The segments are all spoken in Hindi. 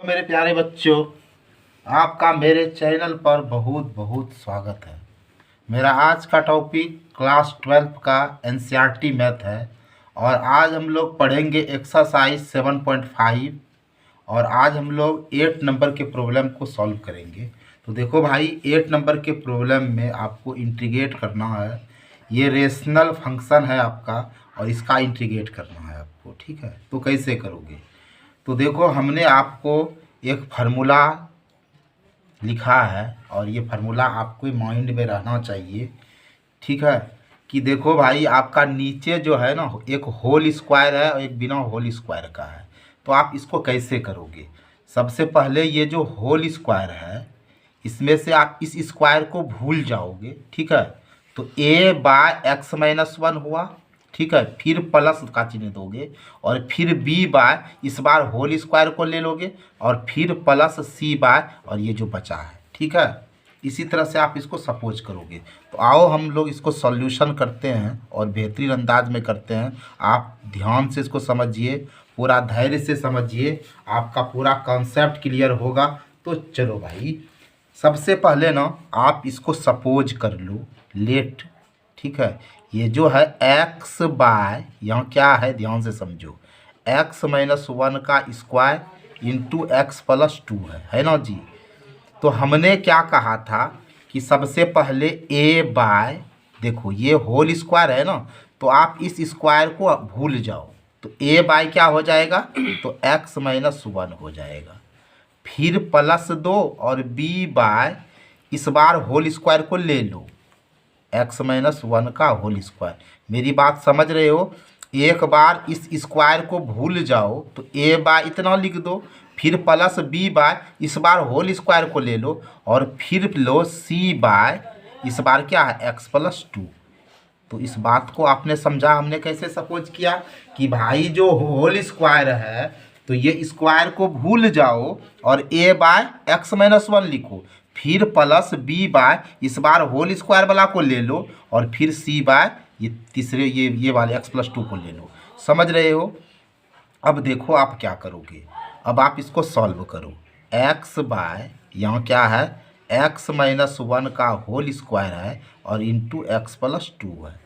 तो मेरे प्यारे बच्चों, आपका मेरे चैनल पर बहुत बहुत स्वागत है। मेरा आज का टॉपिक क्लास 12 का एनसीईआरटी मैथ है और आज हम लोग पढ़ेंगे एक्सरसाइज 7.5 और आज हम लोग 8 नंबर के प्रॉब्लम को सॉल्व करेंगे। तो देखो भाई, 8 नंबर के प्रॉब्लम में आपको इंटीग्रेट करना है। ये रेशनल फंक्शन है आपका और इसका इंटीग्रेट करना है आपको, ठीक है। तो कैसे करोगे? तो देखो, हमने आपको एक फार्मूला लिखा है और ये फार्मूला आपको माइंड में रहना चाहिए, ठीक है। कि देखो भाई, आपका नीचे जो है ना, एक होल स्क्वायर है और एक बिना होल स्क्वायर का है। तो आप इसको कैसे करोगे? सबसे पहले ये जो होल स्क्वायर है, इसमें से आप इस स्क्वायर को भूल जाओगे, ठीक है। तो ए बाय एक्स माइनस वन हुआ, ठीक है। फिर प्लस का चिन्ह दोगे और फिर बी बाय, इस बार होल स्क्वायर को ले लोगे और फिर प्लस सी बाय, और ये जो बचा है, ठीक है। इसी तरह से आप इसको सपोज करोगे। तो आओ हम लोग इसको सॉल्यूशन करते हैं और बेहतरीन अंदाज में करते हैं। आप ध्यान से इसको समझिए, पूरा धैर्य से समझिए, आपका पूरा कॉन्सेप्ट क्लियर होगा। तो चलो भाई, सबसे पहले ना आप इसको सपोज कर लो, लेट, ठीक है। ये जो है एक्स बाय, यहाँ क्या है ध्यान से समझो, एक्स माइनस वन का square into X plus two है ना जी। तो हमने क्या कहा था कि सबसे पहले ए बाय, देखो ये होल स्क्वायर है ना, तो आप इस स्क्वायर को भूल जाओ। तो ए बाय क्या हो जाएगा? तो एक्स माइनस वन हो जाएगा। फिर प्लस दो और बी बाय, इस बार होल स्क्वायर को ले लो, एक्स माइनस वन का होल स्क्वायर। मेरी बात समझ रहे हो? एक बार इस स्क्वायर को भूल जाओ तो ए बाय इतना लिख दो, फिर प्लस बी बाय, इस बार होल स्क्वायर को ले लो और फिर लो सी बाय, इस बार क्या है? X plus two. तो इस बात को आपने समझा हमने कैसे सपोज किया कि भाई जो होल स्क्वायर है, तो ये स्क्वायर को भूल जाओ और ए बाय एक्स माइनस वन लिखो, फिर प्लस बी बाय, इस बार होल स्क्वायर वाला को ले लो और फिर सी बाय, ये तीसरे ये वाले एक्स प्लस टू को ले लो। समझ रहे हो? अब देखो आप क्या करोगे। अब आप इसको सॉल्व करो। एक्स बाय, यहाँ क्या है? एक्स माइनस वन का होल स्क्वायर है और इंटू एक्स प्लस टू है।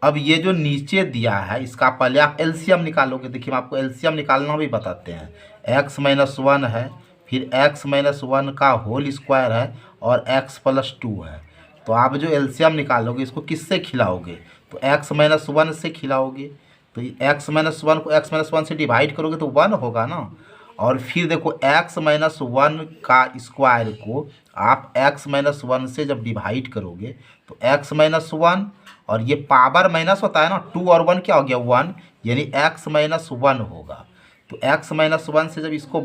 अब ये जो नीचे दिया है, इसका पहले आप एलसीएम निकालोगे। देखिए, हम आपको एलसीएम निकालना भी बताते हैं। एक्स माइनस वन है, फिर एक्स माइनस वन का होल स्क्वायर है और एक्स प्लस टू है। तो आप जो एलसीएम निकालोगे, इसको किससे खिलाओगे? तो एक्स माइनस वन से खिलाओगे। तो एक्स माइनस वन को एक्स माइनस वन से डिवाइड करोगे तो वन होगा ना। और फिर देखो, एक्स माइनस वन का स्क्वायर को आप एक्स माइनस वन से जब डिवाइड करोगे तो एक्स माइनस वन, और ये पावर माइनस होता है ना, टू और वन क्या हो गया? वन, यानी एक्स माइनस वन होगा। तो एक्स माइनस वन से जब इसको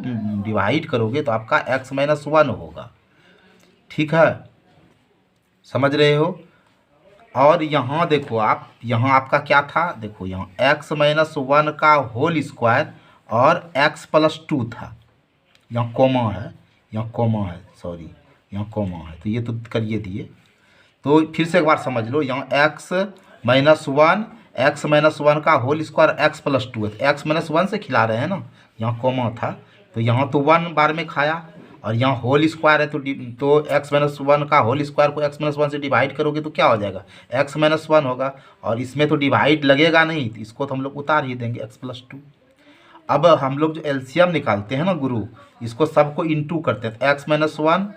डिवाइड करोगे तो आपका एक्स माइनस वन होगा, ठीक है। समझ रहे हो? और यहाँ देखो आप, यहाँ आपका क्या था? देखो यहाँ एक्स माइनस वन का होल स्क्वायर और एक्स प्लस टू था। यहाँ कॉमा है, यहाँ कॉमा है, सॉरी, यहाँ कॉमा है, तो ये तो करिए दिए। तो फिर से एक बार समझ लो, यहाँ X minus one, X minus one का whole square X plus two है, तो एक्स माइनस वन से खिला रहे हैं ना, यहाँ कॉमा था। तो यहाँ तो वन बार में खाया और यहाँ होल स्क्वायर है, तो एक्स माइनस वन का होल स्क्वायर को एक्स माइनस वन से डिवाइड करोगे तो क्या हो जाएगा? एक्स माइनस वन होगा। और इसमें तो डिवाइड लगेगा नहीं, तो इसको तो हम लोग उतार ही देंगे, एक्स प्लस टू। अब हम लोग जो एलसीएम निकालते हैं ना गुरु, इसको सबको इंटू करते हैं। X minus one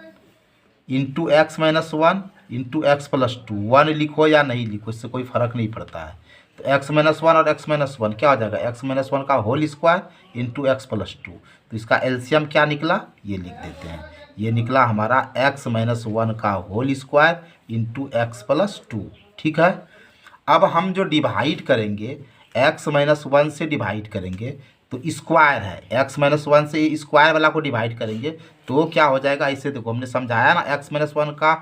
into X minus one into X plus to, one लिखो या नहीं लिखो, इससे कोई फर्क नहीं पड़ता है। तो एक्स माइनस वन और एक्स माइनस वन क्या हो जाएगा? एक्स माइनस वन का whole square into X plus two. तो इसका एलसीएम क्या निकला? ये लिख देते हैं। ये निकला हमारा एक्स माइनस वन का whole square into X plus two, ठीक है। अब हम जो डिवाइड करेंगे, एक्स माइनस वन से डिवाइड करेंगे तो स्क्वायर है, एक्स माइनस वन से स्क्वायर वाला को डिवाइड करेंगे तो क्या हो जाएगा? इसे देखो, हमने समझाया ना, एक्स माइनस वन का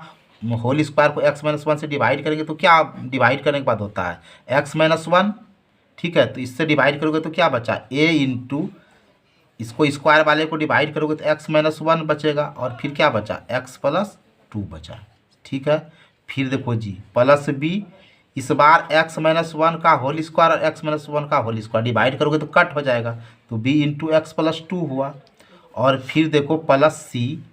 होल स्क्वायर को एक्स माइनस वन से डिवाइड करेंगे तो क्या डिवाइड करने के बाद होता है? एक्स माइनस वन, ठीक है। तो इससे डिवाइड करोगे तो क्या बचा? ए इंटू, इसको स्क्वायर वाले को डिवाइड करोगे तो एक्स माइनस वन बचेगा और फिर क्या बचा? एक्स प्लस टू बचा, ठीक है। फिर देखो जी, प्लस बी, इस बार एक्स माइनस वन का होल स्क्वायर और एक्स माइनस वन का होल स्क्वायर डिवाइड करोगे तो कट हो जाएगा, तो B into X plus two हुआ। और फिर देखो प्लस सी,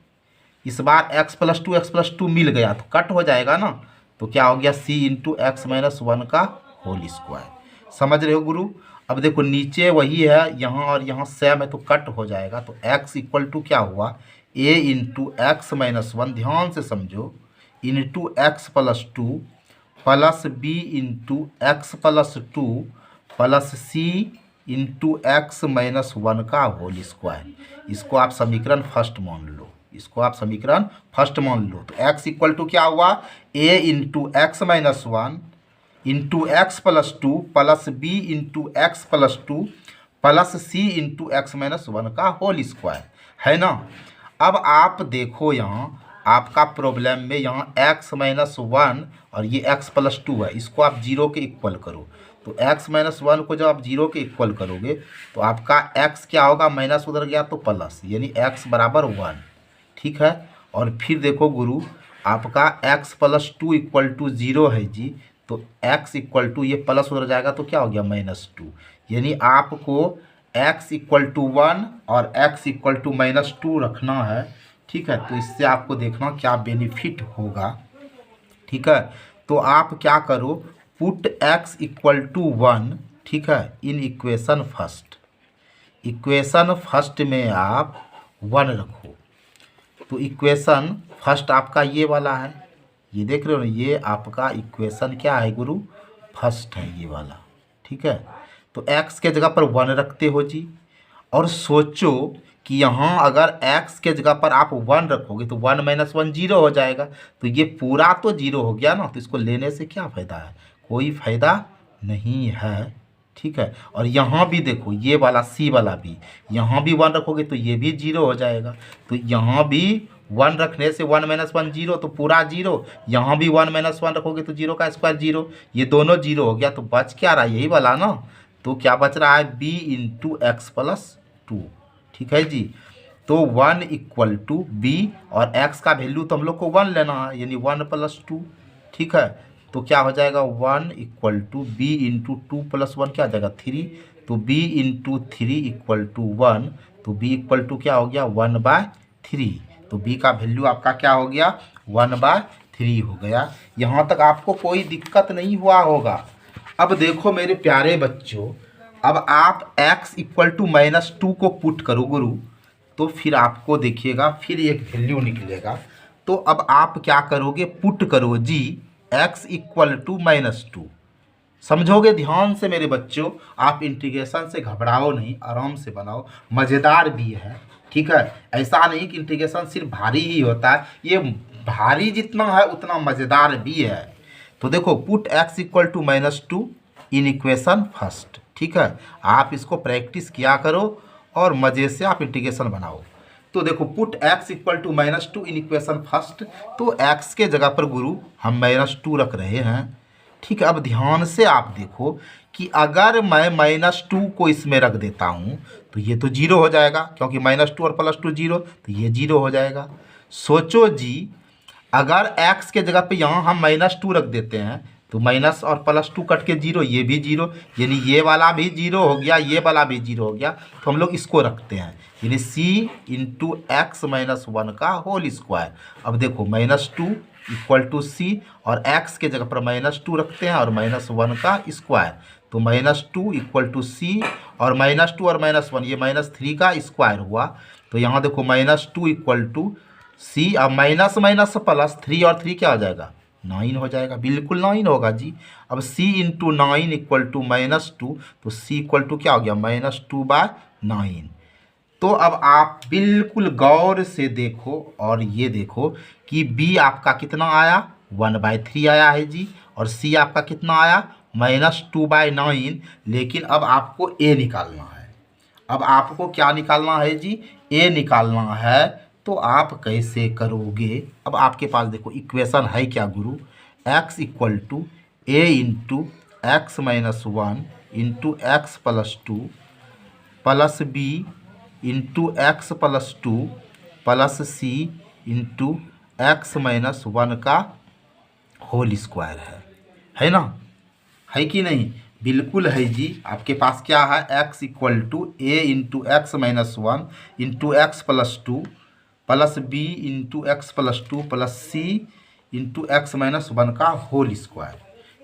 इस बार x+2 मिल गया तो कट हो जाएगा ना, तो क्या हो गया c into X minus one का होल स्क्वायर। समझ रहे हो गुरु। अब देखो नीचे वही है, यहाँ और यहाँ सेम है तो कट हो जाएगा, तो x इक्वल टू क्या हुआ a into X minus one, ध्यान से समझो, into x+2 plus b into x+2 plus c into X minus one का होल स्क्वायर। इसको आप समीकरण फर्स्ट मान लो, इसको आप समीकरण फर्स्ट मान लो। तो x इक्वल टू क्या हुआ a into X minus one into x+2 plus b into x+2 plus c into X minus one का होल स्क्वायर, है ना। अब आप देखो यहाँ आपका प्रॉब्लम में यहाँ x-1 और ये x+2 है, इसको आप जीरो के इक्वल करो। तो x-1 को जब आप जीरो के इक्वल करोगे तो आपका x क्या होगा, माइनस उधर गया तो प्लस, यानी x बराबर 1, ठीक है। और फिर देखो गुरु आपका x+2 इक्वल टू 0 है जी, तो x इक्वल टू ये प्लस उधर जाएगा तो क्या हो गया -2, यानी आपको x इक्वल टू 1 और x इक्वल टू -2 रखना है, ठीक है। तो इससे आपको देखना क्या बेनिफिट होगा, ठीक है। तो आप क्या करो, पुट x इक्वल टू 1, ठीक है, इन इक्वेशन फर्स्ट, इक्वेशन फर्स्ट में आप 1 रखो। तो इक्वेशन फर्स्ट आपका ये वाला है, ये देख रहे हो ना, ये आपका इक्वेशन क्या है गुरु, फर्स्ट है ये वाला, ठीक है। तो x के जगह पर 1 रखते हो जी, और सोचो कि यहाँ अगर x के जगह पर आप 1 रखोगे तो 1 - 1 0 हो जाएगा, तो ये पूरा तो 0 हो गया ना, तो इसको लेने से क्या फ़ायदा है, कोई फ़ायदा नहीं है, ठीक है। और यहाँ भी देखो ये वाला सी वाला भी, यहाँ भी 1 रखोगे तो ये भी 0 हो जाएगा, तो यहाँ भी 1 रखने से 1 - 1 0, तो पूरा 0, यहाँ भी 1 - 1 रखोगे तो 0 का स्क्वायर 0, ये दोनों 0 हो गया, तो बच क्या रहा यही वाला ना, तो क्या बच रहा है b इंटू x+2, ठीक है जी। तो 1 इक्वल टू b, और x का वैल्यू तो हम लोग को 1 लेना है, यानी 1+2, ठीक है। तो क्या हो जाएगा 1 इक्वल टू b इंटू 2 + 1 क्या आ जाएगा 3, तो b इंटू 3 इक्वल टू 1, तो b इक्वल टू क्या हो गया 1/3, तो b का वैल्यू आपका क्या हो गया 1/3 हो गया। यहाँ तक आपको कोई दिक्कत नहीं हुआ होगा। अब देखो मेरे प्यारे बच्चों, अब आप x इक्वल टू -2 को पुट करो गुरु, तो फिर आपको देखिएगा फिर एक वैल्यू निकलेगा। तो अब आप क्या करोगे, पुट करो जी x इक्वल टू -2, समझोगे ध्यान से मेरे बच्चों, आप इंटीग्रेशन से घबराओ नहीं, आराम से बनाओ, मज़ेदार भी है, ठीक है। ऐसा नहीं कि इंटीग्रेशन सिर्फ भारी ही होता है, ये भारी जितना है उतना मज़ेदार भी है। तो देखो put x equal to -2 in equation first, ठीक है। आप इसको प्रैक्टिस किया करो और मज़े से आप इंटीग्रेशन बनाओ। तो देखो put x equal to -2 in equation first, तो x के जगह पर गुरु हम -2 रख रहे हैं, ठीक है। अब ध्यान से आप देखो कि अगर मैं -2 को इसमें रख देता हूँ तो ये तो 0 हो जाएगा, क्योंकि -2 और +2 0, तो ये 0 हो जाएगा। सोचो जी अगर x के जगह पे यहाँ हम -2 रख देते हैं तो माइनस और +2 कट के 0, ये भी 0, यानी ये वाला भी 0 हो गया, ये वाला भी 0 हो गया, तो हम लोग इसको रखते हैं, यानी c इंटू एक्स माइनस 1 का होल स्क्वायर। अब देखो -2 इक्वल टू c, और x के जगह पर -2 रखते हैं और -1 का स्क्वायर, तो -2 इक्वल टू c, और -2 और -1 ये -3 का स्क्वायर हुआ, तो यहाँ देखो -2 इक्वल टू c, अब माइनस माइनस प्लस 3 और 3 क्या हो जाएगा 9 हो जाएगा, बिल्कुल 9 होगा जी। अब c इंटू 9 इक्वल टू -2, तो c इक्वल टू क्या हो गया -2/9। तो अब आप बिल्कुल गौर से देखो और ये देखो कि b आपका कितना आया 1/3 आया है जी, और c आपका कितना आया -2/9। लेकिन अब आपको a निकालना है, अब आपको क्या निकालना है जी, a निकालना है। तो आप कैसे करोगे, अब आपके पास देखो इक्वेशन है क्या गुरु, x equal to a into X minus 1 into X plus 2 plus b into X plus 2 plus c into X -1 का होल स्क्वायर है ना, है कि नहीं। बिल्कुल है जी। आपके पास क्या है, x equal to A into X minus one into X plus two plus B into X plus two plus C into X minus one का होल स्क्वायर।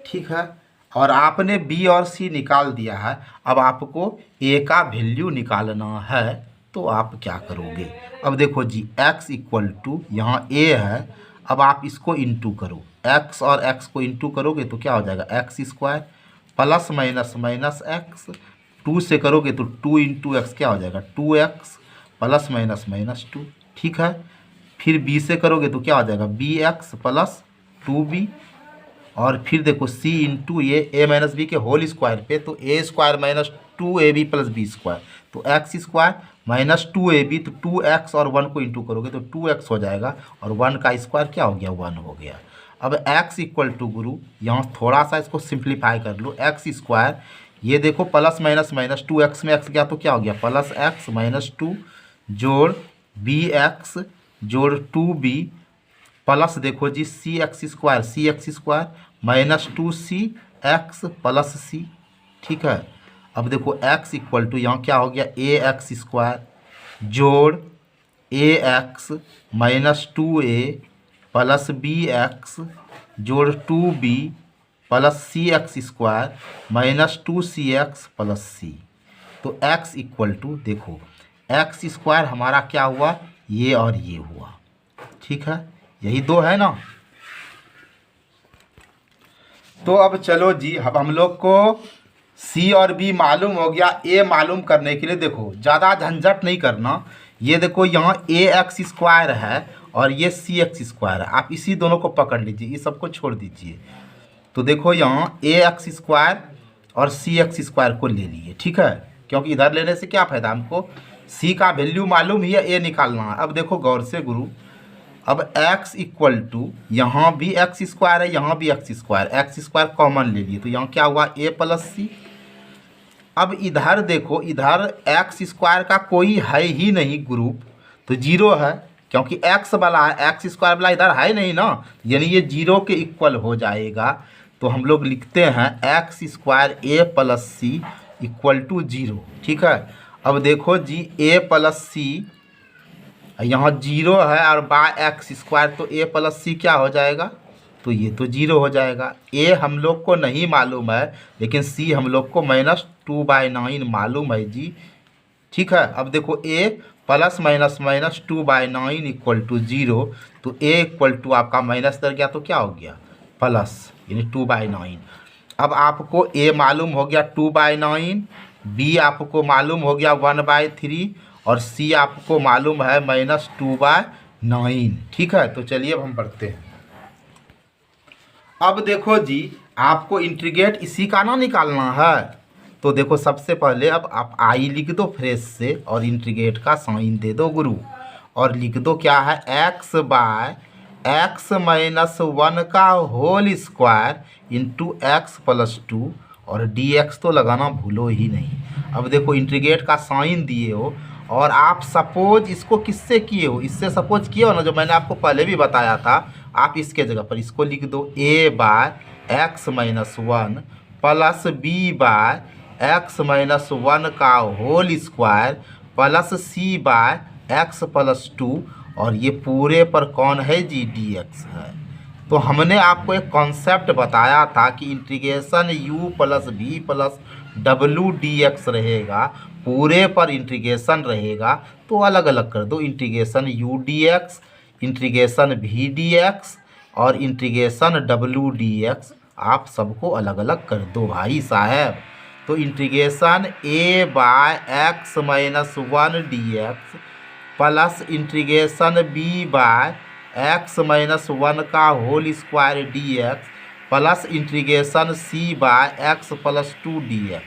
ठीक है, और आपने बी और सी निकाल दिया है। अब आपको ए का वैल्यू निकालना है, तो आप क्या करोगे। अब देखो जी, x इक्वल टू यहाँ a है, अब आप इसको इंटू करो, x और x को इंटू करोगे तो क्या हो जाएगा, X square plus minus minus X, two से करोगे तो टू इंटू एक्स क्या हो जाएगा, 2x plus minus minus two. ठीक है, फिर b से करोगे तो क्या हो जाएगा, bx प्लस 2b, और फिर देखो c इंटू ये a माइनस बी के होल स्क्वायर पे, तो a square minus 2ab plus B square, तो एक्स स्क्वायर माइनस 2ab, तो 2x और 1 को इंटू करोगे तो 2x हो जाएगा, और 1 का स्क्वायर क्या हो गया, 1 हो गया। अब x इक्वल टू गुरु, यहाँ थोड़ा सा इसको सिंप्लीफाई कर लो, एक्स स्क्वायर, ये देखो प्लस माइनस माइनस 2x में x गया तो क्या हो गया, प्लस x माइनस 2 जोड़ bx जोड़ 2b प्लस देखो जी C X square minus 2c X plus C. ठीक है, अब देखो x इक्वल टू यहाँ क्या हो गया, ए एक्स स्क्वायर जोड़ A X minus 2a plus B X जोड़ 2b plus C X square minus 2cx plus C. तो x इक्वल टू देखो, एक्स स्क्वायर हमारा क्या हुआ, ये और ये हुआ। ठीक है, यही दो है ना। तो अब चलो जी, अब हम लोग को सी और बी मालूम हो गया। ए मालूम करने के लिए देखो ज़्यादा झंझट नहीं करना, ये देखो यहाँ ए एक्स स्क्वायर है और ये सी एक्स स्क्वायर है, आप इसी दोनों को पकड़ लीजिए, ये सबको छोड़ दीजिए। तो देखो यहाँ ए एक्स स्क्वायर और सी एक्स स्क्वायर को ले लिए। ठीक है, क्योंकि इधर लेने से क्या फ़ायदा, हमको सी का वैल्यू मालूम ही है, ए निकालना है। अब देखो गौर से गुरु, अब x इक्वल टू यहाँ भी एक्स स्क्वायर है, यहाँ भी एक्स स्क्वायर कॉमन ले लिए, तो यहाँ क्या हुआ, a प्लस सी। अब इधर देखो, इधर एक्स स्क्वायर का कोई है ही नहीं ग्रुप, तो जीरो है, क्योंकि x वाला है, एक्स स्क्वायर वाला इधर है नहीं ना, यानी ये जीरो के इक्वल हो जाएगा। तो हम लोग लिखते हैं X square A plus C equal to zero. ठीक है, अब देखो जी a प्लस सी, यहाँ जीरो है और बाय एक्स स्क्वायर, तो a प्लस सी क्या हो जाएगा, तो ये तो जीरो हो जाएगा। a हम लोग को नहीं मालूम है, लेकिन c हम लोग को -2/9 मालूम है जी। ठीक है, अब देखो a plus minus minus 2/9 equal to zero, तो a इक्वल टू आपका माइनस कर गया तो क्या हो गया, प्लस, यानी 2/9। अब आपको a मालूम हो गया 2/9, b आपको मालूम हो गया 1/3, और c आपको मालूम है -2/9। ठीक है, तो चलिए अब हम पढ़ते हैं। अब देखो जी, आपको इंटीग्रेट इसी का ना निकालना है, तो देखो सबसे पहले अब आप आई लिख दो फ्रेश से, और इंटीग्रेट का साइन दे दो गुरु, और लिख दो क्या है, x/x माइनस 1 का whole square into X plus 2, और dx तो लगाना भूलो ही नहीं। अब देखो इंटीग्रेट का साइन दिए हो, और आप सपोज इसको किससे किए हो, इससे सपोज किए हो ना, जो मैंने आपको पहले भी बताया था। आप इसके जगह पर इसको लिख दो a/x minus 1 plus b/x minus 1 का whole square plus c/x plus 2, और ये पूरे पर कौन है जी, dx है। तो हमने आपको एक कॉन्सेप्ट बताया था कि integration u plus v plus w dx रहेगा, पूरे पर इंटीग्रेशन रहेगा, तो अलग अलग कर दो, integration u dx, integration v dx और इंटीग्रेशन w dx, आप सबको अलग अलग कर दो भाई साहब। तो integration a/x minus 1 dx plus integration b/x minus 1 का whole square dx plus integration c/x plus 2 dx।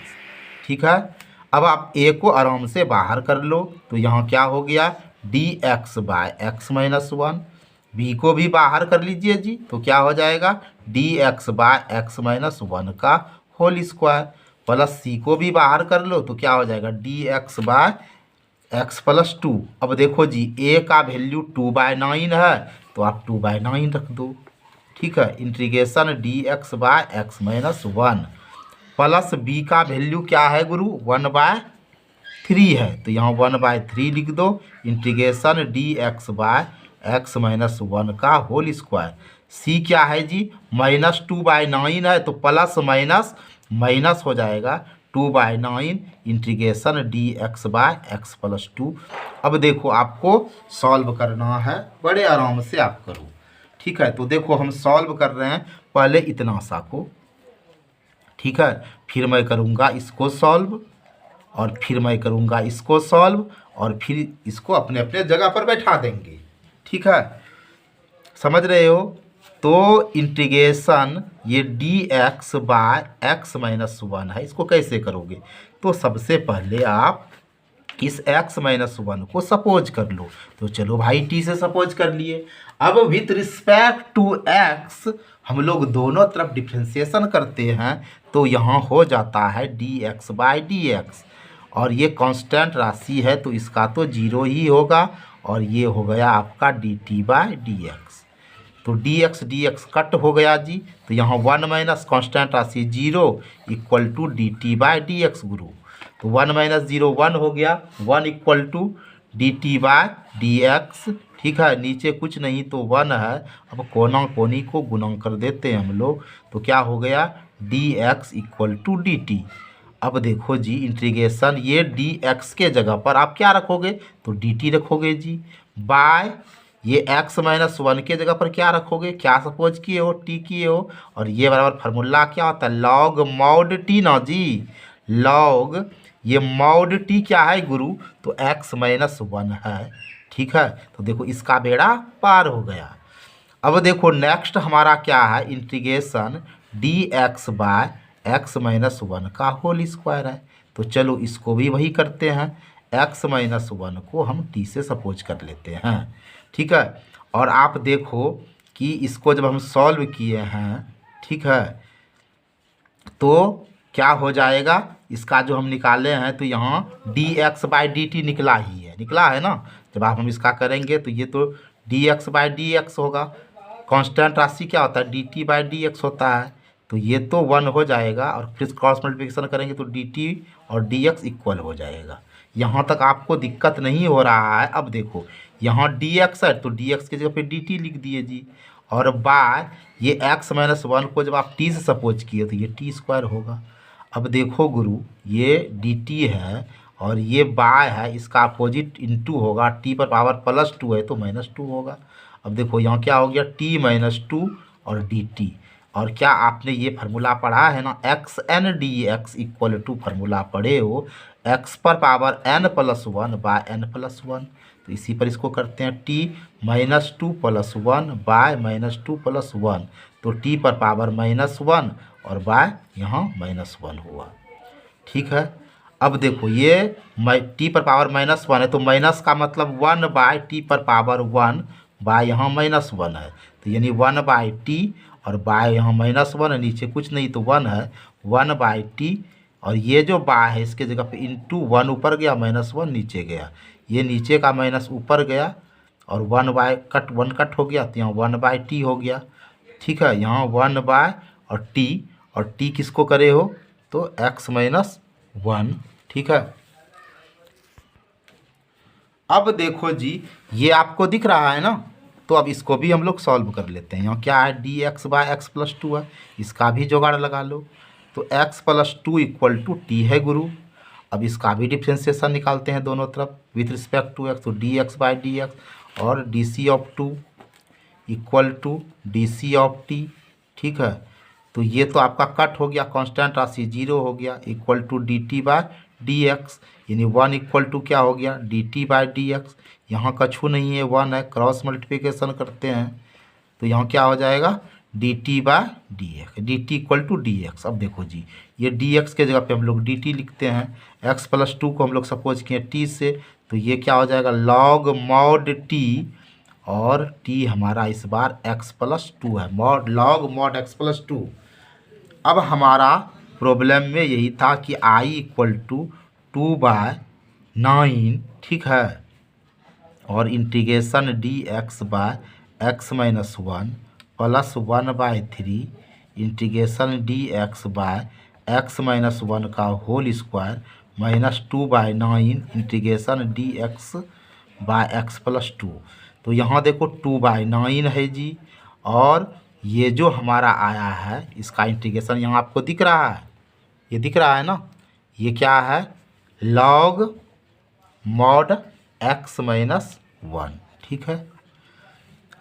ठीक है, अब आप a को आराम से बाहर कर लो, तो यहाँ क्या हो गया, dx/x माइनस 1, b को भी बाहर कर लीजिए जी, तो क्या हो जाएगा, dx/x माइनस 1 का होल स्क्वायर, प्लस c को भी बाहर कर लो, तो क्या हो जाएगा, dx/x प्लस 2। अब देखो जी, a का वैल्यू 2/9 है, तो आप 2/9 रख दो। ठीक है, integration dx/x minus 1 plus B का वैल्यू क्या है गुरु 1/3 है, तो यहाँ 1/3 लिख दो। Integration D X by X minus 1 का होल स्क्वायर। सी क्या है जी -2/9 है, तो प्लस माइनस माइनस हो जाएगा 2/9 integration D X by X plus 2। अब देखो आपको सॉल्व करना है, बड़े आराम से आप करो, ठीक है। तो देखो हम सॉल्व कर रहे हैं पहले इतना सा को, ठीक है, फिर मैं करूँगा इसको सॉल्व, और फिर मैं करूँगा इसको सॉल्व, और फिर इसको अपने अपने जगह पर बैठा देंगे, ठीक है, समझ रहे हो। तो इंटीग्रेशन ये D X by X minus 1 है, इसको कैसे करोगे? तो सबसे पहले आप इस x माइनस 1 को सपोज कर लो। तो चलो भाई t से सपोज कर लिए। अब विथ रिस्पेक्ट टू x हम लोग दोनों तरफ डिफ्रेंसिएशन करते हैं, तो यहाँ हो जाता है dx बाई डी एक्स, और ये कांस्टेंट राशि है तो इसका तो 0 ही होगा, और ये हो गया आपका dt बाई डी एक्स। तो dx कट हो गया जी, तो यहाँ 1 माइनस कांस्टेंट राशि 0 equal to dt by D X गुरु। तो 1 माइनस 0 1 हो गया, 1 equal to dt by D X, ठीक है, नीचे कुछ नहीं तो 1 है। अब कोना कोनी को गुणा कर देते हैं हम लोग, तो क्या हो गया dx इक्वल टू dt। अब देखो जी इंटीग्रेशन ये dx के जगह पर आप क्या रखोगे? तो dt रखोगे जी, बाय ये x माइनस 1 के जगह पर क्या रखोगे? क्या सपोज किए हो? t किए हो, और ये बराबर फार्मूला क्या होता है? लॉग मॉड t ना जी, लॉग ये मॉड t क्या है गुरु? तो x माइनस 1 है, ठीक है। तो देखो इसका बेड़ा पार हो गया। अब देखो नेक्स्ट हमारा क्या है? Integration D X by X minus 1 का होल स्क्वायर है। तो चलो इसको भी वही करते हैं, x माइनस 1 को हम t से सपोज कर लेते हैं, ठीक है। और आप देखो कि इसको जब हम सॉल्व किए हैं, ठीक है, तो क्या हो जाएगा? इसका जो हम निकाले हैं तो यहाँ D x by D T निकला ही है, निकला है ना। जब आप हम इसका करेंगे तो ये तो D x by D x होगा, कांस्टेंट राशि क्या होता है? D T by D x होता है, तो ये तो 1 हो जाएगा, और फिर क्रॉस मल्टीप्लिकेशन करेंगे तो डी टी और डी एक्स इक्वल हो जाएगा। यहाँ तक आपको दिक्कत नहीं हो रहा है। अब देखो यहाँ डी एक्स है तो डी एक्स की जगह पे डी टी लिख दिए जी, और बाय ये x माइनस 1 को जब आप t से सपोज किए तो ये टी स्क्वायर होगा। अब देखो गुरु ये dt है और ये बाय है, इसका अपोजिट इंटू होगा, t पर पावर प्लस 2 है तो -2 होगा। अब देखो यहाँ क्या हो गया t-2 और dt, और क्या आपने ये फार्मूला पढ़ा है ना, xn dx equal to formula पढ़े हो x पर पावर n+1 बाय n+1। तो इसी पर इसको करते हैं t-2 + 1 बाय -2 + 1, तो t पर पावर -1 और बाय यहाँ -1 हुआ, ठीक है। अब देखो ये t पर पावर -1 है तो माइनस का मतलब 1 बाय t पर पावर 1 बाय यहाँ -1 है, तो यानी 1 बाय t और बाय यहाँ -1 है, नीचे कुछ नहीं तो 1 है, 1 बाय t, और ये जो बाय है इसके जगह पे इंटू 1 ऊपर गया -1 नीचे गया, ये नीचे का माइनस ऊपर गया, और 1 कट हो गया तो यहाँ 1 बाय टी हो गया, ठीक है। यहाँ 1 बाय और टी किसको करे हो? तो x-1, ठीक है। अब देखो जी ये आपको दिख रहा है ना, तो अब इसको भी हम लोग सॉल्व कर लेते हैं। यहाँ क्या है dx बाय x+2 है, इसका भी जुगाड़ लगा लो। तो x+2 इक्वल टू टी है गुरु। अब इसका भी डिफ्रेंसिएशन निकालते हैं दोनों तरफ विथ रिस्पेक्ट टू x, तो dx बाई डी एक्स और dc(2) इक्वल टू dc(t), ठीक है। तो ये तो आपका कट हो गया, कांस्टेंट राशि 0 हो गया, equal to dt by D X, यानी 1 इक्वल टू क्या हो गया dt बाई डी एक्स। यहाँ कछु नहीं है, 1 है, क्रॉस मल्टीप्लिकेशन करते हैं तो यहाँ क्या हो जाएगा dt by D X, dt equal to D X. अब देखो जी ये dx के जगह पे हम लोग dt लिखते हैं, x+2 को हम लोग सपोज किए t से, तो ये क्या हो जाएगा log mod t, और t हमारा इस बार x+2 है, log mod x+2। अब हमारा प्रॉब्लम में यही था कि i इक्वल टू 2/9, ठीक है, और integration dx by x-1 + 1/3 integration dx by X minus 1 का whole square minus 2/9 integration D X by X plus 2। तो यहाँ देखो 2/9 है जी, और ये जो हमारा आया है इसका इंटीग्रेशन यहाँ आपको दिख रहा है, ये दिख रहा है ना, ये क्या है, लॉग मॉड एक्स माइनस 1। ठीक है,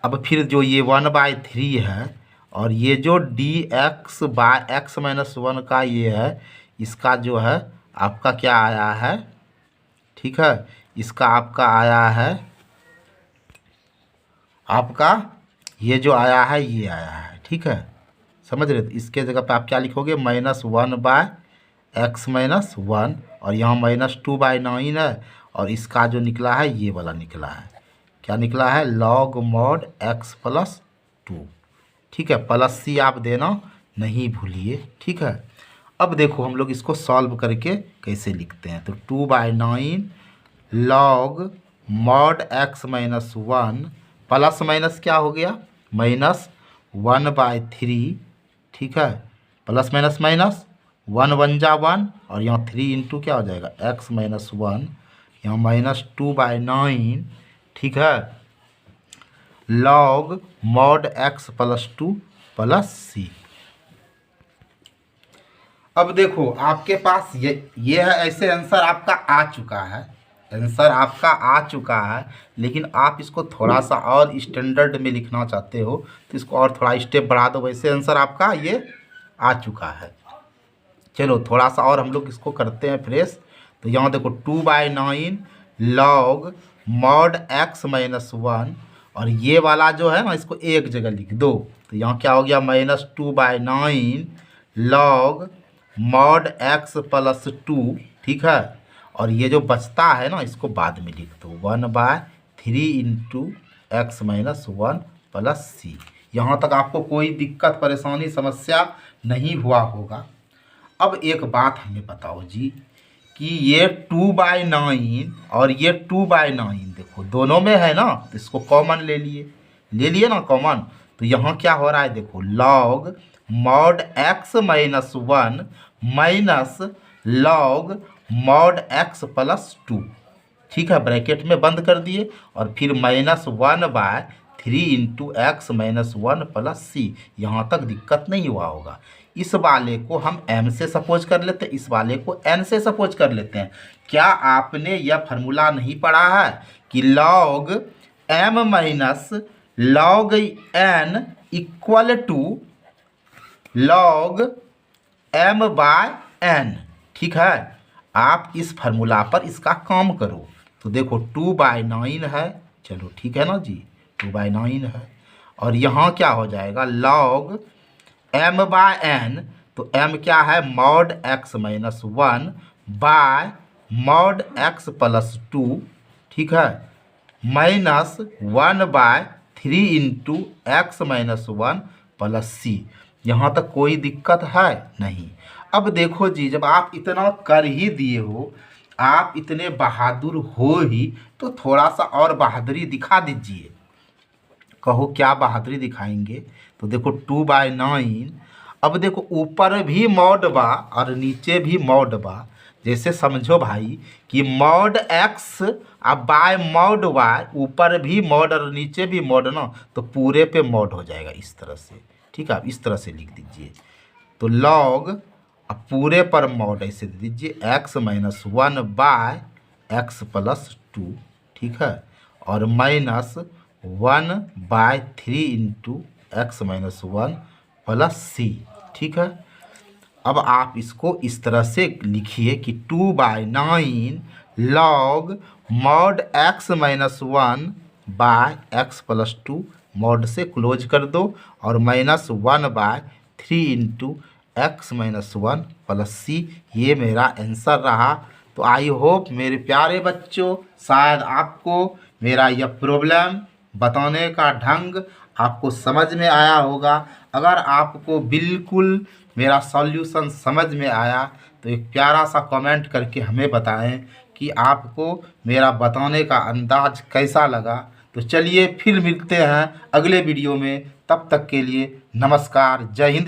अब फिर जो ये 1/3 है और ये जो D X by X minus 1 का ये है, इसका जो है आपका क्या आया है, ठीक है, इसका आपका आया है, आपका ये जो आया है ये आया है। ठीक है, समझ रहे, तो इसके जगह पे आप क्या लिखोगे, -1/x माइनस 1, और यहाँ -2/9 है, और इसका जो निकला है ये वाला निकला है, क्या निकला है, लॉग मॉड x प्लस 2। ठीक है, प्लस सी आप देना नहीं भूलिए। ठीक है, अब देखो हम लोग इसको सॉल्व करके कैसे लिखते हैं। तो 2/9 log mod x minus 1 plus minus क्या हो गया, -1/3। ठीक है, प्लस माइनस माइनस 1 1 जा 1, और यहाँ 3 इंटू क्या हो जाएगा, x माइनस 1, यहाँ -2/9। ठीक है, log mod x plus 2 plus C. अब देखो आपके पास ये है, ऐसे आंसर आपका आ चुका है, आंसर आपका आ चुका है, लेकिन आप इसको थोड़ा सा और स्टैंडर्ड में लिखना चाहते हो तो इसको और थोड़ा स्टेप बढ़ा दो। वैसे आंसर आपका ये आ चुका है। चलो थोड़ा सा और हम लोग इसको करते हैं फ्रेश। तो यहाँ देखो 2/9 लॉग मॉड x माइनस 1, और ये वाला जो है ना इसको एक जगह लिख दो। तो यहाँ क्या हो गया, -2/9 लॉग मॉड x प्लस 2। ठीक है, और ये जो बचता है ना इसको बाद में लिख दो, 1/3 into X minus 1 plus C. यहाँ तक आपको कोई दिक्कत परेशानी समस्या नहीं हुआ होगा। अब एक बात हमें बताओ जी कि ये 2/9 और ये 2/9 देखो दोनों में है ना, तो इसको कॉमन ले लिए ना कॉमन। तो यहाँ क्या हो रहा है देखो, log mod x minus 1 minus log mod x plus 2। ठीक है, ब्रैकेट में बंद कर दिए, और फिर -1/3 into X minus 1 plus C. यहाँ तक दिक्कत नहीं हुआ होगा। इस वाले को हम m से सपोज कर लेते हैं, इस वाले को n से सपोज कर लेते हैं। क्या आपने यह फार्मूला नहीं पढ़ा है कि log m minus log n equal to log m/n। ठीक है, आप इस फार्मूला पर इसका काम करो। तो देखो 2/9 है, चलो ठीक है ना जी, 2/9 है, और यहाँ क्या हो जाएगा, लॉग m/n। तो m क्या है, mod x minus 1 by mod x plus 2। ठीक है, minus 1/3 into X minus 1 plus C. यहाँ तक कोई दिक्कत है नहीं। अब देखो जी, जब आप इतना कर ही दिए हो, आप इतने बहादुर हो ही, तो थोड़ा सा और बहादुरी दिखा दीजिए। कहो क्या बहादुरी दिखाएंगे। तो देखो 2/9, अब देखो ऊपर भी मॉड बा और नीचे भी मॉड बा। जैसे समझो भाई कि मॉड x अब बाय मॉड y, ऊपर भी मॉड और नीचे भी मॉड ना, तो पूरे पे मॉड हो जाएगा इस तरह से। ठीक है, आप इस तरह से लिख दीजिए। तो लॉग अब पूरे पर मॉड ऐसे दे दीजिए, x minus 1 by X plus 2। ठीक है, और minus 1/3 into X minus 1 plus C. ठीक है, अब आप इसको इस तरह से लिखिए कि 2/9 log mod x minus 1 by X plus 2, mod से क्लोज कर दो, और -1/3 into X minus 1 plus C. ये मेरा आंसर रहा। तो आई होप मेरे प्यारे बच्चों, शायद आपको मेरा यह प्रॉब्लम बताने का ढंग आपको समझ में आया होगा। अगर आपको बिल्कुल मेरा सॉल्यूशन समझ में आया तो एक प्यारा सा कमेंट करके हमें बताएं कि आपको मेरा बताने का अंदाज कैसा लगा। तो चलिए फिर मिलते हैं अगले वीडियो में, तब तक के लिए नमस्कार, जय हिंद।